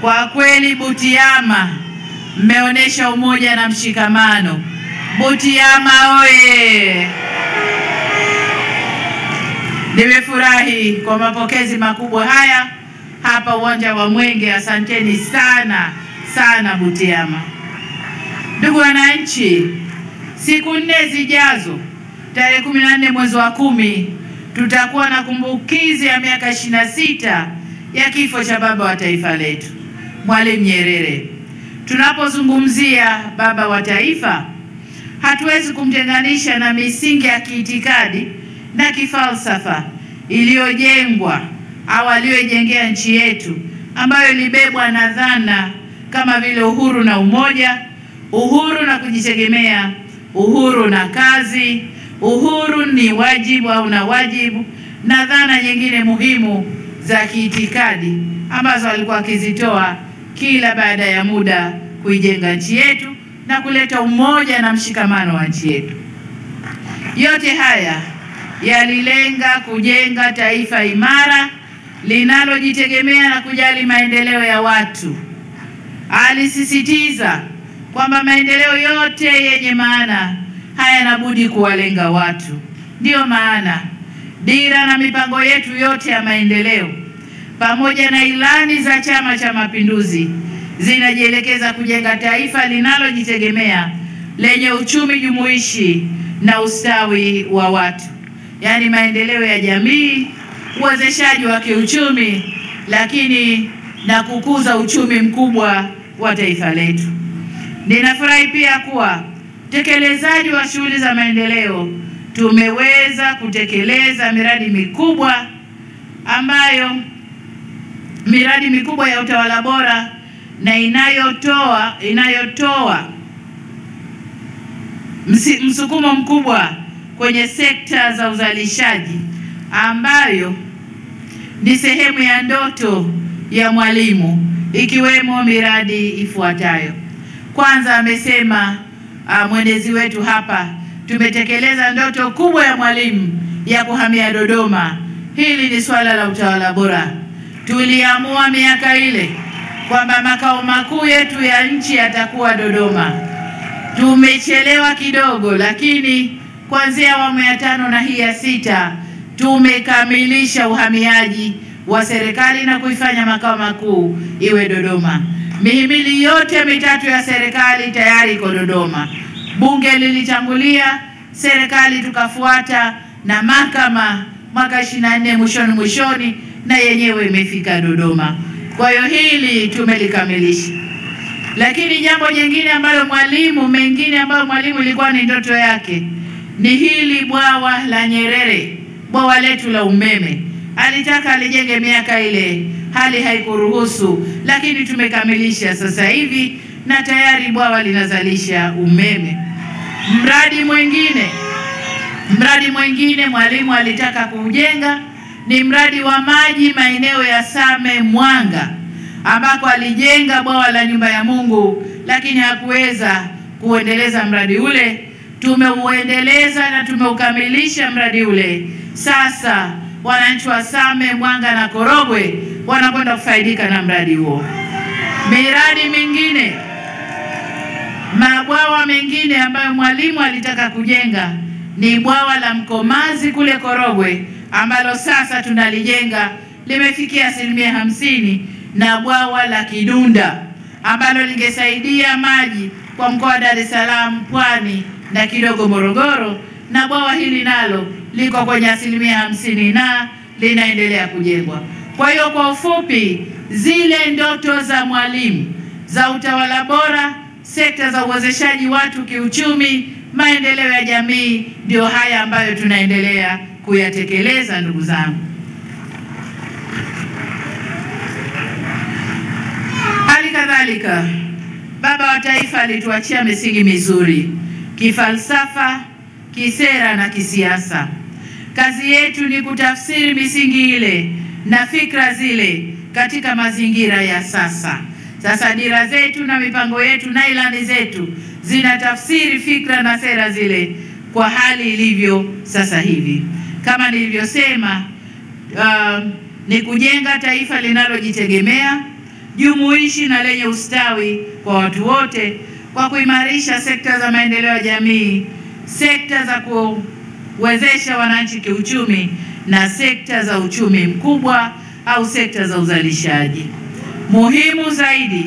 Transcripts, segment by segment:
Kwa kweli Butiama mmeonesha umoja na mshikamano. Butiama oye! Nimefurahi kwa mapokezi makubwa haya hapa uwanja wa Mwenge. Asanteni sana sana Butiama. Ndugu wananchi, siku 4 zijazo, tarehe 14 mwezi wa 10, tutakuwa na kumbukizi ya miaka 26 ya kifo cha baba wa taifa letu, Mwalimu Nyerere. Tunapozungumzia baba wa taifa, hatuwezi kumtenganisha na misingi ya kiitikadi na kifalsafa iliyojengwa au aliyojengea nchi yetu, ambayo ilibebwa na dhana kama vile uhuru na umoja, uhuru na kujitegemea, uhuru na kazi, uhuru ni wajibu au na wajibu, na dhana nyingine muhimu za kiitikadi ambazo alikuwa akizitoa kila baada ya muda kuijenga nchi yetu na kuleta umoja na mshikamano wa nchi yetu. Yote haya yalilenga kujenga taifa imara linalojitegemea na kujali maendeleo ya watu. Alisisitiza kwamba maendeleo yote yenye maana hayana budi kuwalenga watu. Ndiyo maana dira na mipango yetu yote ya maendeleo pamoja na ilani za Chama cha Mapinduzi zinajielekeza kujenga taifa linalojitegemea lenye uchumi jumuishi na ustawi wa watu, yaani maendeleo ya jamii, uwezeshaji wa kiuchumi, lakini na kukuza uchumi mkubwa wa taifa letu. Ninafurahi pia kuwa utekelezaji wa shughuli za maendeleo tumeweza kutekeleza miradi mikubwa ya utawala bora na inayotoa msukumo mkubwa kwenye sekta za uzalishaji, ambayo ni sehemu ya ndoto ya Mwalimu, ikiwemo miradi ifuatayo. Kwanza, amesema mwenezi wetu hapa, tumetekeleza ndoto kubwa ya Mwalimu ya kuhamia Dodoma. Hili ni swala la utawala bora. Tuliamua miaka ile kwamba makao makuu yetu ya nchi yatakuwa Dodoma. Tumechelewa kidogo, lakini kuanzia awamu ya 5 na hii ya 6 tumekamilisha uhamiaji wa serikali na kuifanya makao makuu iwe Dodoma. Mihimili yote mitatu ya serikali tayari iko Dodoma. Bunge lilitangulia, serikali tukafuata, na mahakama mwaka 24 mwishoni na yenyewe imefika Dodoma. Kwa hiyo hili tumelikamilisha. Lakini jambo jingine ambalo Mwalimu ilikuwa ni ndoto yake ni hili bwawa la Nyerere, bwawa letu la umeme. Alitaka alijenge miaka ile, hali haikuruhusu, lakini tumekamilisha sasa hivi na tayari bwawa linazalisha umeme. Mradi mwingine Mwalimu alitaka kujenga ni mradi wa maji maeneo ya Same Mwanga, ambako alijenga bwawa la Nyumba ya Mungu, lakini hakuweza kuendeleza mradi ule. Tumeuendeleza na tumeukamilisha mradi ule. Sasa wananchi wa Same Mwanga na Korogwe wanakwenda kufaidika na mradi huo. Miradi mingine, mabwawa mengine ambayo Mwalimu alitaka kujenga ni bwawa la Mkomazi kule Korogwe, ambalo sasa tunalijenga, limefikia 50%, na bwawa la Kidunda ambalo lingesaidia maji kwa mkoa wa Dar es Salaam, Pwani na kidogo Morogoro, na bwawa hili nalo liko kwenye 50% na linaendelea kujengwa. Kwa hiyo kwa ufupi, zile ndoto za Mwalimu za utawala bora, sekta za uwezeshaji watu kiuchumi, maendeleo ya jamii, ndio haya ambayo tunaendelea kuyatekeleza. Ndugu zangu, hali kadhalika baba wa taifa alituachia misingi mizuri kifalsafa, kisera na kisiasa. Kazi yetu ni kutafsiri misingi ile na fikra zile katika mazingira ya sasa. Sasa dira zetu na mipango yetu na ilani zetu zinatafsiri fikra na sera zile kwa hali ilivyo sasa hivi. Kama nilivyosema, ni kujenga taifa linalojitegemea jumuishi na lenye ustawi kwa watu wote, kwa kuimarisha sekta za maendeleo ya jamii, sekta za kuwezesha wananchi kiuchumi na sekta za uchumi mkubwa au sekta za uzalishaji. Muhimu zaidi,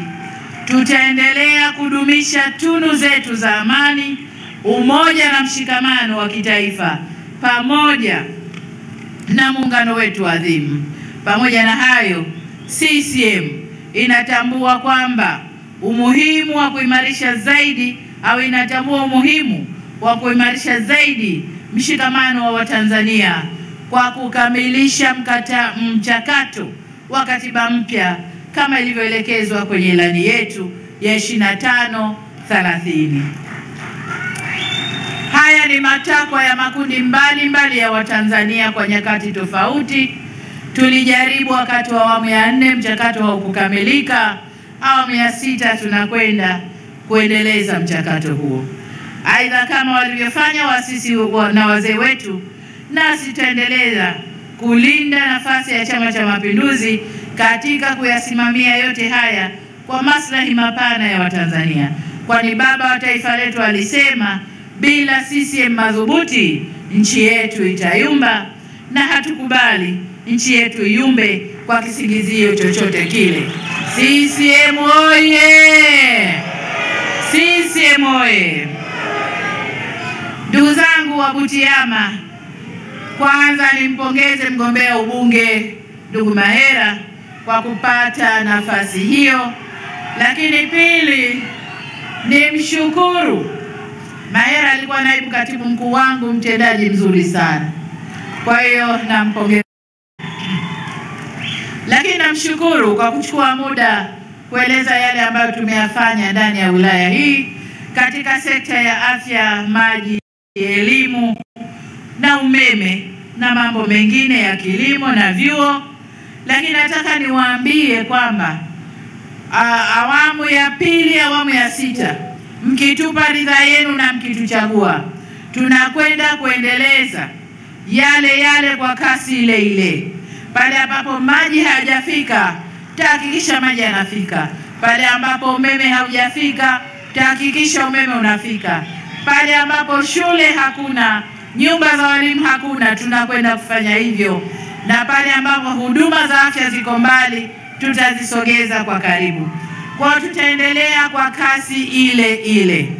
tutaendelea kudumisha tunu zetu za amani, umoja na mshikamano wa kitaifa pamoja na muungano wetu adhimu. Pamoja na hayo, CCM inatambua kwamba umuhimu wa kuimarisha zaidi mshikamano wa Watanzania kwa kukamilisha mchakato wa katiba mpya kama ilivyoelekezwa kwenye ilani yetu ya 25-30. Haya ni matakwa ya makundi mbalimbali ya Watanzania kwa nyakati tofauti. Tulijaribu wakati wa awamu ya 4, mchakato haukukamilika. Awamu ya 6 tunakwenda kuendeleza mchakato huo. Aidha, kama walivyofanya waasisi na wazee wetu, nasi tutaendeleza kulinda nafasi ya Chama cha Mapinduzi katika kuyasimamia yote haya kwa maslahi mapana ya Watanzania, kwani baba wa taifa letu alisema, bila CCM madhubuti nchi yetu itayumba, na hatukubali nchi yetu iumbe kwa kisingizio chochote kile. CCM oye! CCM oye! Ndugu zangu wa Butiama, kwanza nimpongeze mgombea ubunge ndugu Mahera kwa kupata nafasi hiyo, lakini pili nimshukuru Mahera. Alikuwa naibu katibu mkuu wangu, mtendaji mzuri sana, kwa hiyo nampongeza. Lakini namshukuru kwa kuchukua muda kueleza yale ambayo tumeyafanya ndani ya wilaya hii katika sekta ya afya, maji, elimu na umeme na mambo mengine ya kilimo na vyuo. Lakini nataka niwaambie kwamba awamu ya 2, awamu ya 6, mkitupa ridhaa yenu na mkituchagua, tunakwenda kuendeleza yale kwa kasi ile. Pale ambapo maji hayajafika, tahakikisha maji yanafika. Pale ambapo umeme haujafika, tahakikisha umeme unafika. Pale ambapo shule hakuna, nyumba za walimu hakuna, tunakwenda kufanya hivyo. Na pale ambapo huduma za afya ziko mbali, tutazisogeza kwa karibu. Kwa tutaendelea kwa kasi ile.